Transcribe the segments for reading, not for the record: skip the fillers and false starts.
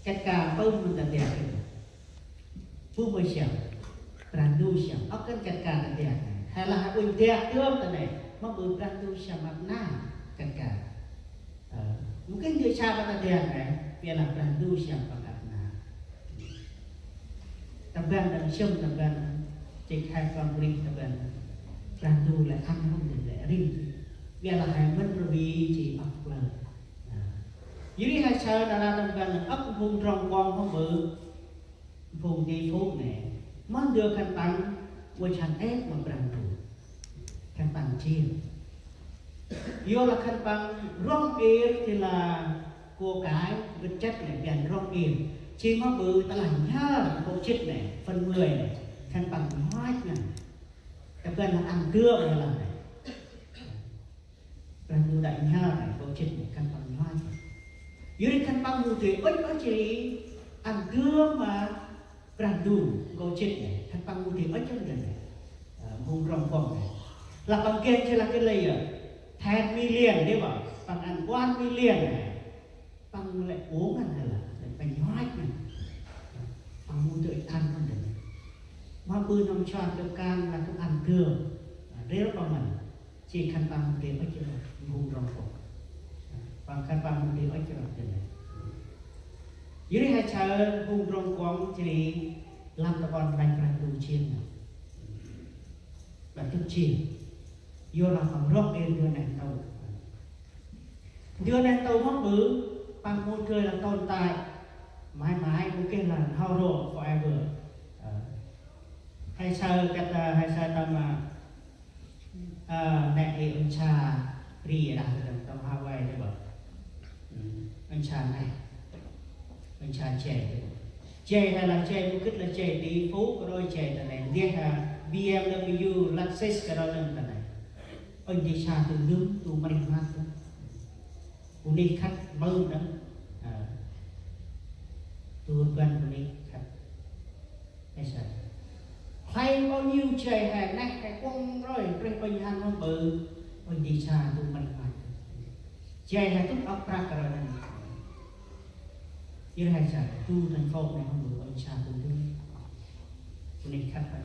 Cách cả bông mình là đẹp phú mới xem Brandu xem ốc cái cách cả là đẹp hay là hai ui đẹp thương thế này mà bự Brandu xem mặt na cách cả mungkin dia cara tadi kan biarlah Brandu xem mặt na taban dan xem taban cek hai con ring taban Brandu lại ăn không được lại ring biarlah hai mình ruby chỉ ốc là dưới hai sơ là taban ốc vùng rong quang không bự vùng đi phố này món đưa khăn băng với chăn ép mà Brandu khăn băng chia vô là khăn băng rong kia thì là của cái vật chất này gần rong kia chỉ mà bự ta làm nhá bộ chết này phần 10 này khăn băng hoài này ta gần là ăn cưa rồi là này Brandu đại nhá này bộ chết này khăn băng hoài dưới khăn băng mù thì ích có chỉ ăn cưa mà Brandu cô chết này khăn băng mù thì ích cho người này vùng rong quang này là bằng kia chứ là cái này à thèm mi liền đấy bảo bằng ăn quan mi liền này bằng lại uống hay là bánh hoài này bằng mua tự ăn con được mà bữa nông tròn được cam là cũng ăn cưa đấy là bằng mình chỉ khăn bằng để ở chỗ vùng rong quang bằng khăn bằng để ở chỗ này dưới hai chờ vùng rong quang chỉ làm tập con bánh Brandu chiên và thức chiên vô là bằng rốt lên đưa này tàu móc bự bằng một người là tồn tại mãi mãi cũng kia là how roll forever hay sao tâm nè thì ông cha ri đã được tâm Hawaii đấy bảo ông cha này ông cha trẻ hay là trẻ cũng là trẻ đi phố rồi trẻ là này riêng là BMW Lexus cái đó là này ông đi xa từ nước từ mình mát đó ông đi khách mơ đó từ gần ông đi khách hay sao hay bao nhiêu trời hè này cái quăng rồi trên bình hành nó bự ông đi xa từ mình mát trời hè tốt ốc ra cái này như hay sao tu thành phố này không bự ông xa từ nước ông đi khách này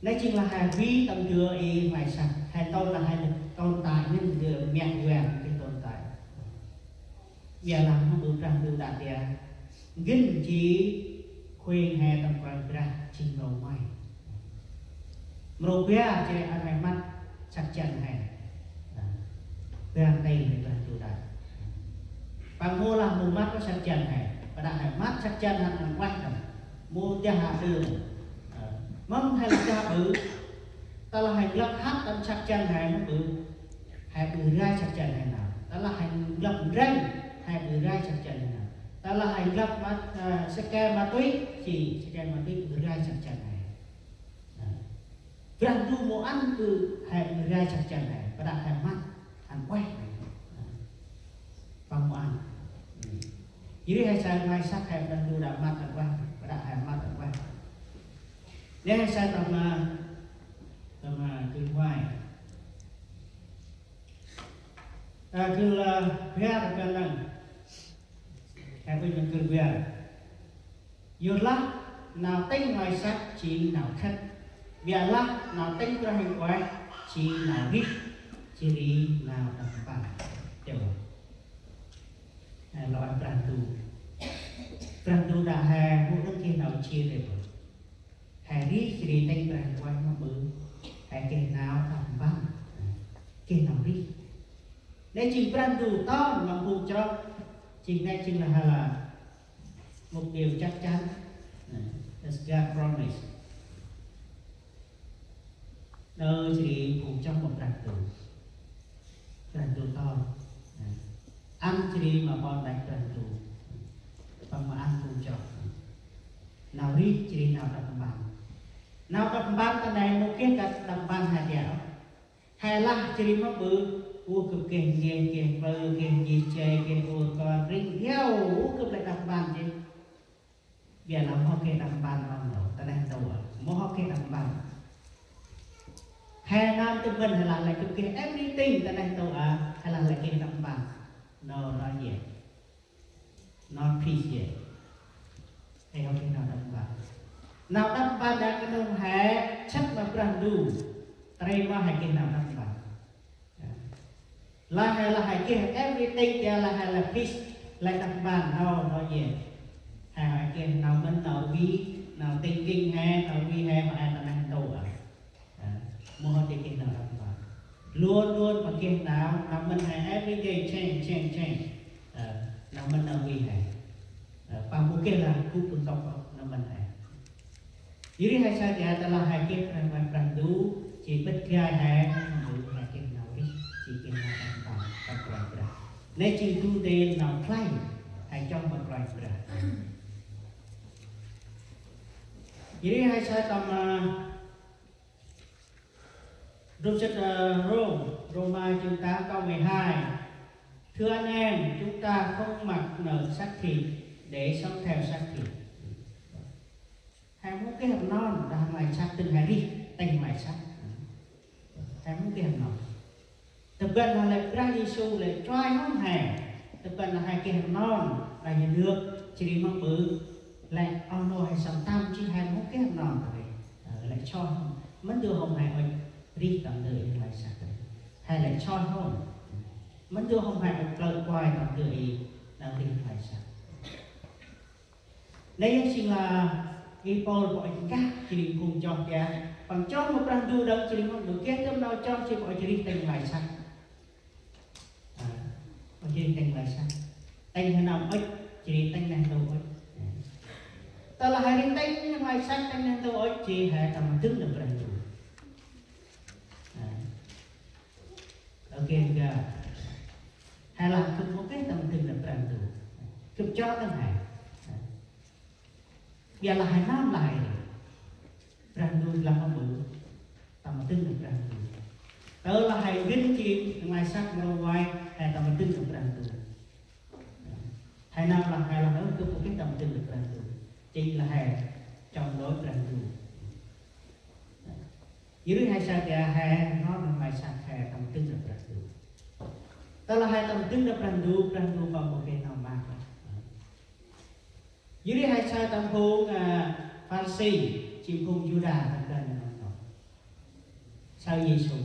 đây chính là hai vi tầm đưa y ngoài sạch hai tôn là hai tồn tại nên đưa miệng vẹn cái tồn tại giờ làm nó được rằng được đạt địa ginh chỉ khuyên hai tầm quan ra trình độ mày một bia chơi ăn hai mắt chắc chắn hay đang đây là chủ đại bằng mua là một mắt có chắc chắn hay và đã hai mắt chắc chắn hẳn quanh rồi mua cho hạ đường mong hay là cha bự ta là hành lập hát tâm chắc chắn hay nó bự hay bự ra chắc chắn hay nào ta là hành lập ranh hay bự ra chắc chắn hay nào ta là hành lập mà scan ma túy chỉ scan ma túy bự ra chắc chắn hay Brandu mua ăn từ hay bự ra chắc chắn hay và đặt hành mắt hành quay bằng mua ăn dưới hay sai ngay sắc hay Brandu đặt mắt hành quay và đặt hành mắt hành quay để hay sai tầm từ ngoài cứ là về được cái lần hay bây giờ cứ về vô lắm nào tính ngoài sắc chỉ nào khách về lắm nào tính ra hình quay chỉ nào biết chỉ đi nào đặt bàn đều loại Brandu đã hè mỗi lần khi nào chia đều hai đi chỉ đi đánh bàn quay nó bự hai cái nào làm băng cái nào đi đây chỉ Brandu to mà buộc cho chỉ này chính là một điều chắc chắn as God promise nơi chỉ buộc trong một Brandu to ăn chỉ mà bọn đánh Brandu bằng mà ăn buộc cho nào đi chỉ nào đặt bàn nào đặt bàn cái này một cái đặt bàn hạt dẻo hay là chỉ mà bự u cực kềnh bự kềnh gì chơi kềnh u còn rinh theo u cực lại đặt bàn gì bây giờ làm hockey đặt bàn không đâu ta đang đâu à mua hockey đặt bàn hay nam tụi mình hay là lại cực kềnh everything ta đang đâu à hay là lại kềnh đặt bàn no nói gì not peace yet hay không khi nào đâm ba đã cái nông hè chất mà brandu tây mà hay cái nào đâm ba là hay cái everything kia là hay là peace lại đâm ba no gì hay cái nào mình nào vi nào thinking hay nào vi hay mà ai ta đang đâu à mua cái nào đâm ba luôn mà kia nào mình hay everyday change nào mình nào vi hay và một cái là cũng cũng tộc nào mình hay jadi hai saja telah hakim dan Brandu chỉ bất gai hai người hakim nào đi chỉ kiếm nào tầm quan trọng nên chỉ tu đến nào play hay trong một quan trọng jadi hai saja tầm rung chất Roma chương 8 câu 12 thưa anh em chúng ta không mặc nợ xác thịt để sống theo xác thịt hai muốn cái hạt non đang lại sắc từng ngày đi thành mày sắc hai muốn cái hạt non tập gần là lại ra Giêsu lại trai không hề tập gần là hai cái hạt non là nhà nước chỉ đi mong bự lại ono hay sòng tam chỉ hai muốn cái hạt non rồi lại cho mất đưa hôm nay ơi đi tầm đời lại sắc hay lại cho không mất đưa hôm nay lời quay tầm đời đang đi lại sắc đây chính là cái Paul gọi các chỉ định cùng cho kẻ bằng cho một lần du động chỉ định một bữa kết tâm nào cho chỉ gọi chỉ định thành lại sắc chỉ định thành lại sắc thành hay nào ích chỉ định thành này đâu ích ta là hai định thành lại sắc thành này đâu ích chỉ hai tầm tức được lần du ok kìa hay là cứ một cái tầm tức được lần du cứ cho cái này giờ là hai năm lại Brandu là không bự tầm tin được Brandu đó là hai ginh chim ngoài sắc ngoài ngoài hai tầm tin được Brandu hai năm là hai lần đó cứ một cái tầm tin được Brandu chỉ là hai trong đối Brandu dưới hai sắc kia hai nó là ngoài sắc hai tầm tin được Brandu đó là hai tầm tin được Brandu vào một cái nào mà dưới hai sai tam hùng Pharisee chim hùng Judah thành ra là sao Giêsu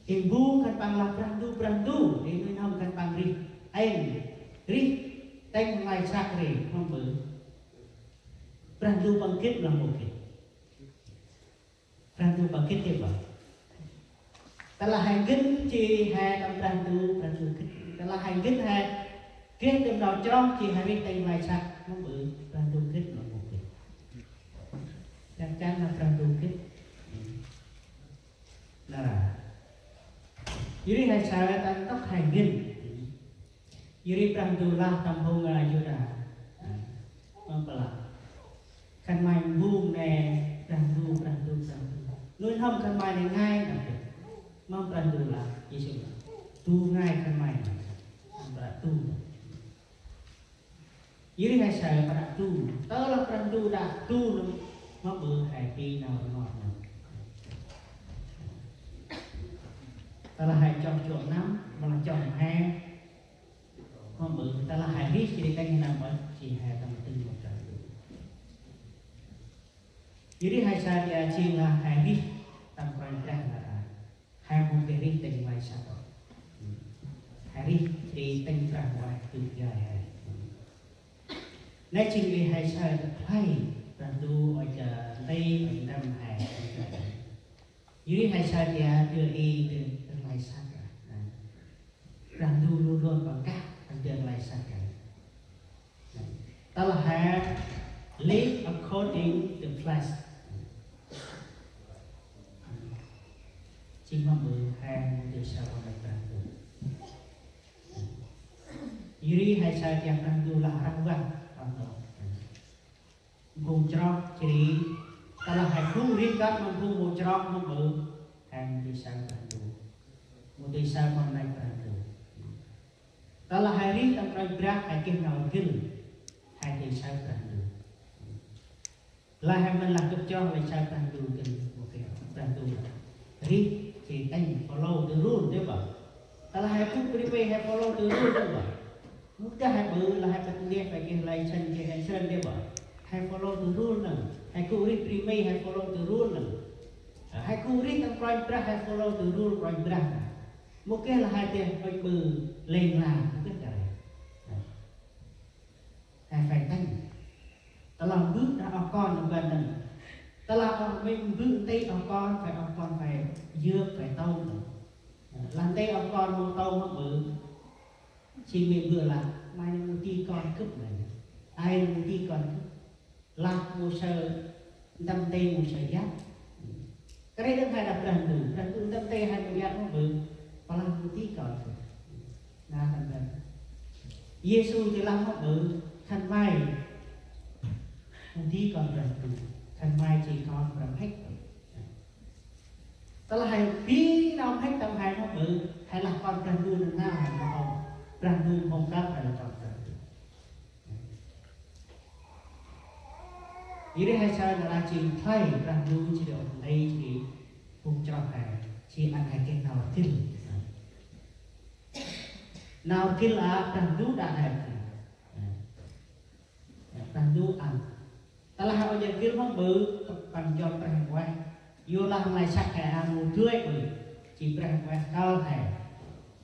ibu kan pang la Brandu để nuôi hông kan pang ri anh ri tanh mai sắc ri không bự Brandu bangkit là một cái Brandu bangkit thế vậy ta là hai gin chi hai tam Brandu ta là hai gin hai kết tìm đầu trong chỉ hai bên tay ngoài sạch nó bự Brandu kết là một cái chắc chắn là Brandu kết là dưới hai sao ta tóc hai nghìn dưới Brandu là tầm hông là Judah không phải là khăn mai buông nè Brandu nuôi hông khăn mai này ngay đặc biệt mong Brandu là Giêsu tu ngay khăn mai này là tu dưới hai sợi mà đặt tu tớ là Brandu đặt tu nó bự hai pi nào ngọt nào ta là hai trong chỗ nắm mà là trong hai nó bự ta là hai biết chỉ canh nào mới chỉ hai tầm tư một trời dưới hai sợi thì chỉ là hai biết tầm quan trọng là hai một cái biết tình ngoài sao hai biết thì tình ra ngoài từ dài hai nên chính vì hai sai hay Brandu ở chờ đây ở năm hai dưới hai sai thì đưa đi từ lại sát Brandu luôn luôn bằng cách đưa lại sát đó là hai live according to flesh chỉ mong bự hai từ sau con này Brandu dưới hai sai thì Brandu là răng vàng vùng trọc chỉ ta là hai khu riêng các mà vùng trọc nó bự hàng đi sang Brandu một đi sang con này Brandu ta là hai riêng trong trái bạc hai kim nào gil hai đi sang Brandu là hai mình làm cho lại sang Brandu gần một cái Brandu riêng thì anh follow the rule đấy bảo ta là hai khu đi về hai follow the rule đấy bảo cái hai bự là hai bự nghe phải cái lại chân cái chân đấy bảo hai follow the rule nè hai cố đi prime hai follow the rule nè hai cố đi tăng prime pra hai follow the rule prime pra một cái là hai tiền phải bự lên làm một cái cái hai phải tăng ta làm bước đã ở con ở gần này ta làm mình bước tay ở con phải dưa phải tâu làm tay ở con một tâu một bự chỉ mình vừa là mai một tí con cướp này ai một tí con cướp lạc một sờ đâm tay một sợi giáp cái đấy được hay là lần đủ đâm tay hai một giáp một bự và làm một tí con là thành gần Giêsu thì làm một bự khăn mai một tí con lần đủ khăn mai chỉ con làm hết ta là hai tí nào hết tầm hai một bự hay là con cần đủ nào hay là không rằng luôn không các phải là trọn vẹn. Ý đấy hay sao là chỉ thấy rằng luôn chỉ được đây thì không cho phải chỉ ăn hai cái nào tin nào tin là rằng luôn đã đẹp rằng luôn ăn ta là họ nhận kiến không bự bằng do bằng quan vô làm này sắc hay ăn một chuối bự chỉ bằng quan cao hay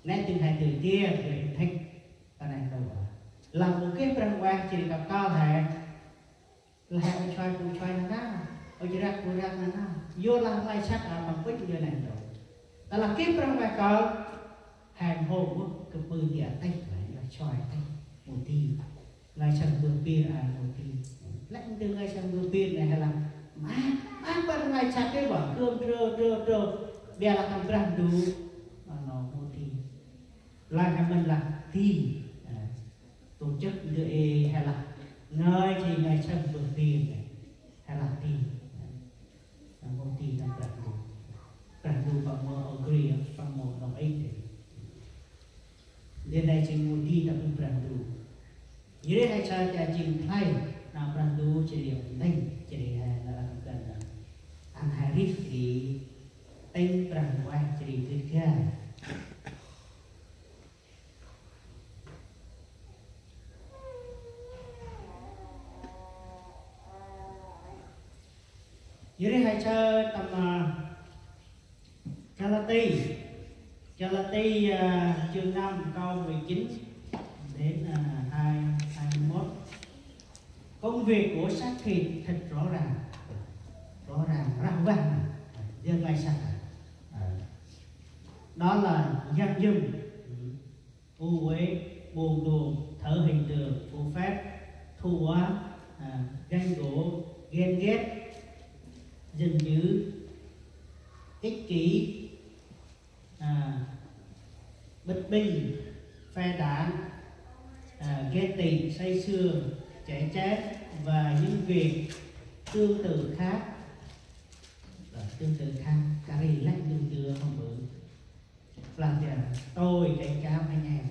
nên từng hai từ kia để thích cái này đâu làm một cái phần quan chỉ gặp cao thẻ là ông chơi nó đó ông chỉ ra cô ra nó vô làm lại sắc à bằng quyết như này đâu là làm cái phần quan cao hàng hồ cái bự địa tay lại là chơi tay một tí lại sang bờ bia à một tí lại từ ngay sang bờ bia này hay là má phần này sắc cái bỏ cơm trơ bia là làm răng đủ nó một tí là mình là thì tổ chức đưa hay là nơi thì ngày sân vườn tiền hay là thì một tí là cần đủ bằng một agree bằng một đồng ý đến đây chỉ một tí là mình cần đủ như thế hay sao cha trình thay nào cần đủ chỉ điểm đánh chỉ là cần ăn hai lít thì anh cần quay chỉ điểm thứ hai dưới đây hãy chơi tầm Galati chương 5 câu 19 đến 21. Công việc của xác thịt thật rõ ràng răng vàng dân lai sạch đó là gian dâm, u uế, buồn đùa, thở hình tượng, phù phép, thù oán, ganh đổ, ghen ghét, giận dữ, ích kỷ, bất bình, phe đảng, ghen tị, say sưa, chạy chết và những việc tương tự khác. Cả rì lách đừng đưa không bự làm cho tôi cảnh cáo anh em